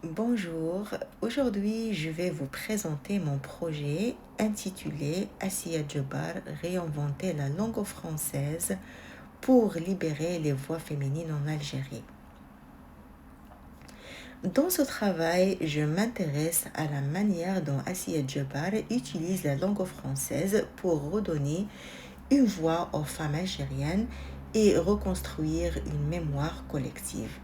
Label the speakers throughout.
Speaker 1: Bonjour, aujourd'hui je vais vous présenter mon projet intitulé Assia Djebar, réinventer la langue française pour libérer les voix féminines en Algérie. Dans ce travail, je m'intéresse à la manière dont Assia Djebar utilise la langue française pour redonner une voix aux femmes algériennes et reconstruire une mémoire collective.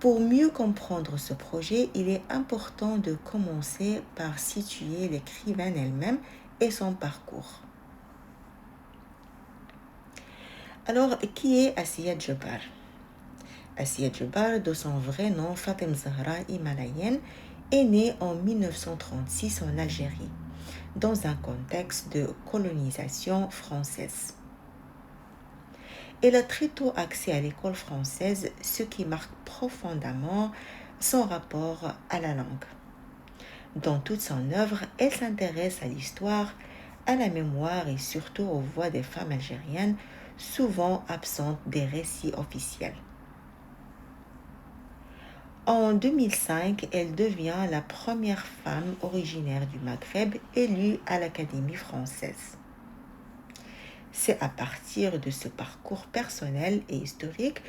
Speaker 1: Pour mieux comprendre ce projet, il est important de commencer par situer l'écrivaine elle-même et son parcours. Alors, qui est Assia Djebar? Assia Djebar, de son vrai nom Fatem Zahra Himalayen, est née en 1936 en Algérie, dans un contexte de colonisation française. Elle a très tôt accès à l'école française, ce qui marque profondément son rapport à la langue. Dans toute son œuvre, elle s'intéresse à l'histoire, à la mémoire et surtout aux voix des femmes algériennes, souvent absentes des récits officiels. En 2005, elle devient la première femme originaire du Maghreb élue à l'Académie française. C'est à partir de ce parcours personnel et historique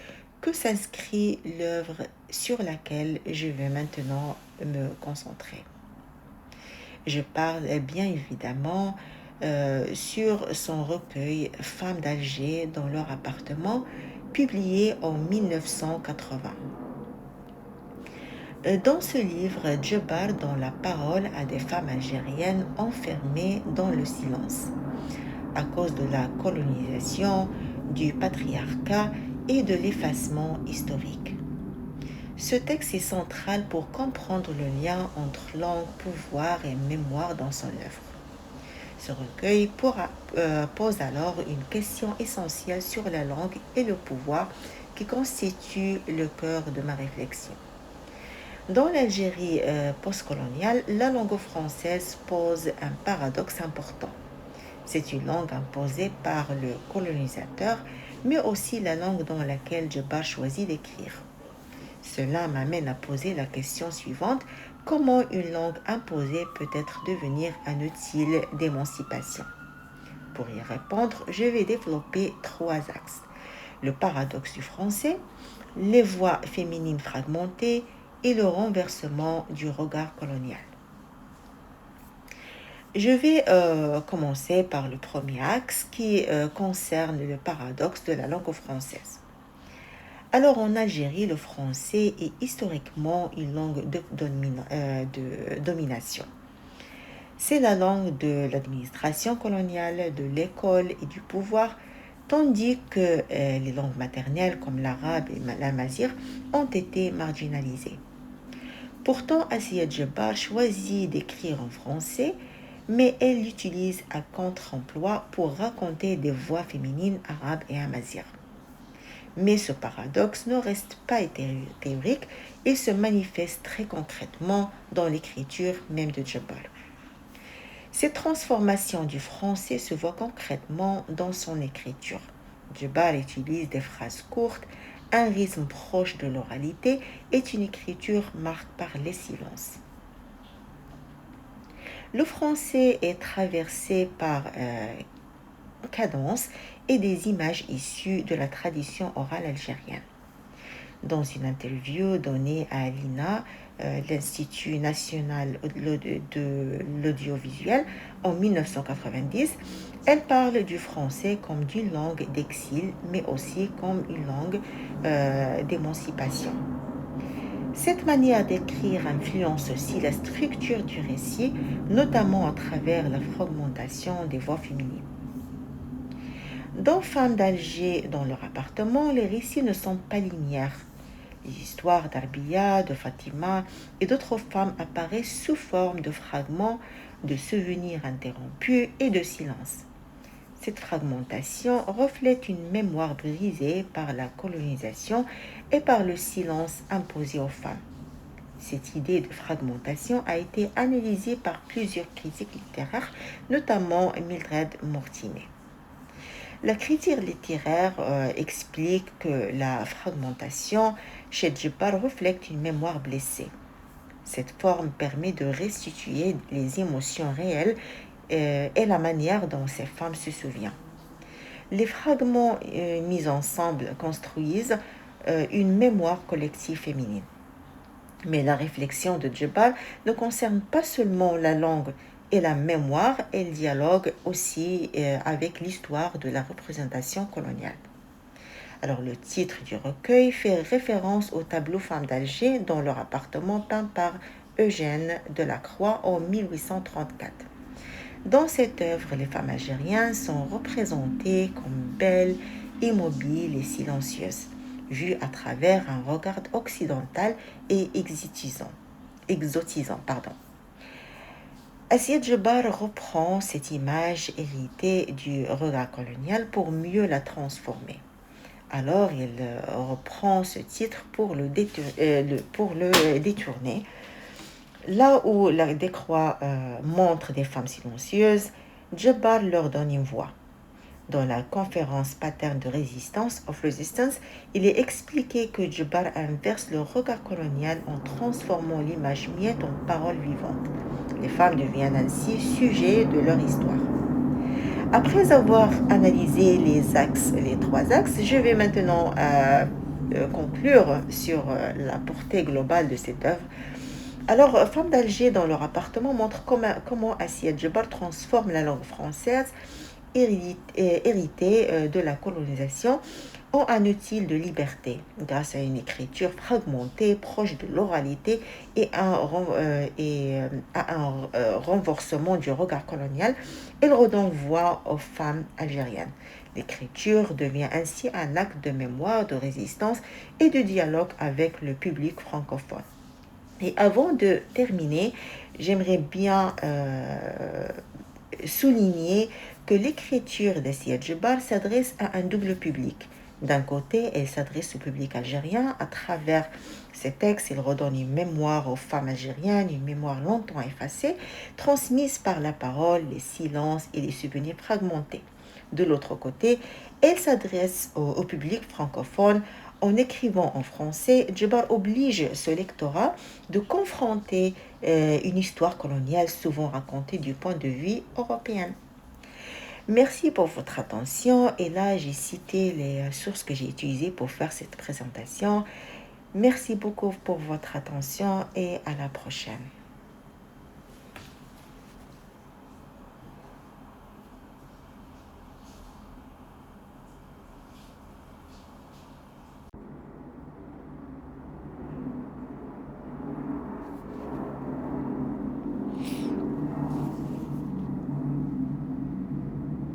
Speaker 1: que s'inscrit l'œuvre sur laquelle je vais maintenant me concentrer. Je parle bien évidemment sur son recueil Femmes d'Alger dans leur appartement, publié en 1980. Dans ce livre, Djebar donne la parole à des femmes algériennes enfermées dans le silence, à cause de la colonisation, du patriarcat et de l'effacement historique. Ce texte est central pour comprendre le lien entre langue, pouvoir et mémoire dans son œuvre. Ce recueil pose alors une question essentielle sur la langue et le pouvoir qui constitue le cœur de ma réflexion. Dans l'Algérie postcoloniale, la langue française pose un paradoxe important. C'est une langue imposée par le colonisateur, mais aussi la langue dans laquelle Djebar choisit d'écrire. Cela m'amène à poser la question suivante: comment une langue imposée peut-être devenir un outil d'émancipation? Pour y répondre, je vais développer trois axes: le paradoxe du français, les voix féminines fragmentées et le renversement du regard colonial. Je vais commencer par le premier axe qui concerne le paradoxe de la langue française. Alors en Algérie, le français est historiquement une langue de domination. C'est la langue de l'administration coloniale, de l'école et du pouvoir, tandis que les langues maternelles comme l'arabe et l'amazigh ont été marginalisées. Pourtant, Assia Djebar choisit d'écrire en français, mais elle l'utilise à contre-emploi pour raconter des voix féminines arabes et amazigh. Mais ce paradoxe ne reste pas théorique, il se manifeste très concrètement dans l'écriture même de Djebar. Cette transformation du français se voit concrètement dans son écriture. Djebar utilise des phrases courtes, un rythme proche de l'oralité et une écriture marquée par les silences. Le français est traversé par cadences et des images issues de la tradition orale algérienne. Dans une interview donnée à l'INA, l'Institut national de l'audiovisuel, en 1990, elle parle du français comme d'une langue d'exil, mais aussi comme une langue d'émancipation. Cette manière d'écrire influence aussi la structure du récit, notamment à travers la fragmentation des voix féminines. Dans Femmes d'Alger, dans leur appartement, les récits ne sont pas linéaires. Les histoires d'Arbia, de Fatima et d'autres femmes apparaissent sous forme de fragments, de souvenirs interrompus et de silence. Cette fragmentation reflète une mémoire brisée par la colonisation et par le silence imposé aux femmes. Cette idée de fragmentation a été analysée par plusieurs critiques littéraires, notamment Mildred Mortimer. La critique littéraire explique que la fragmentation chez Djebbar reflète une mémoire blessée. Cette forme permet de restituer les émotions réelles et la manière dont ces femmes se souviennent. Les fragments mis ensemble construisent une mémoire collective féminine. Mais la réflexion de Djebbar ne concerne pas seulement la langue et la mémoire, elle dialogue aussi avec l'histoire de la représentation coloniale. Alors le titre du recueil fait référence au tableau Femmes d'Alger dans leur appartement peint par Eugène Delacroix en 1834. Dans cette œuvre, les femmes algériennes sont représentées comme belles, immobiles et silencieuses, vues à travers un regard occidental et exotisant. Assia Djebbar reprend cette image héritée du regard colonial pour mieux la transformer. Alors, il reprend ce titre pour le détourner. Là où la Décroix montre des femmes silencieuses, Djebbar leur donne une voix. Dans la conférence Pattern de Resistance, of Resistance, il est expliqué que Djebbar inverse le regard colonial en transformant l'image muette en parole vivante. Les femmes deviennent ainsi sujets de leur histoire. Après avoir analysé les trois axes, je vais maintenant conclure sur la portée globale de cette œuvre. Alors, Femmes d'Alger dans leur appartement montre comment Assia Djebbar transforme la langue française héritée de la colonisation en un outil de liberté grâce à une écriture fragmentée, proche de l'oralité et à un renversement du regard colonial. Elle redonne voix aux femmes algériennes. L'écriture devient ainsi un acte de mémoire, de résistance et de dialogue avec le public francophone. Et avant de terminer, j'aimerais bien souligner que l'écriture d'Assia Djebbar s'adresse à un double public. D'un côté, elle s'adresse au public algérien. À travers ses textes, elle redonne une mémoire aux femmes algériennes, une mémoire longtemps effacée, transmise par la parole, les silences et les souvenirs fragmentés. De l'autre côté, elle s'adresse au public francophone. En écrivant en français, Djebbar oblige ce lectorat de confronter une histoire coloniale souvent racontée du point de vue européen. Merci pour votre attention. Et là, j'ai cité les sources que j'ai utilisées pour faire cette présentation. Merci beaucoup pour votre attention et à la prochaine.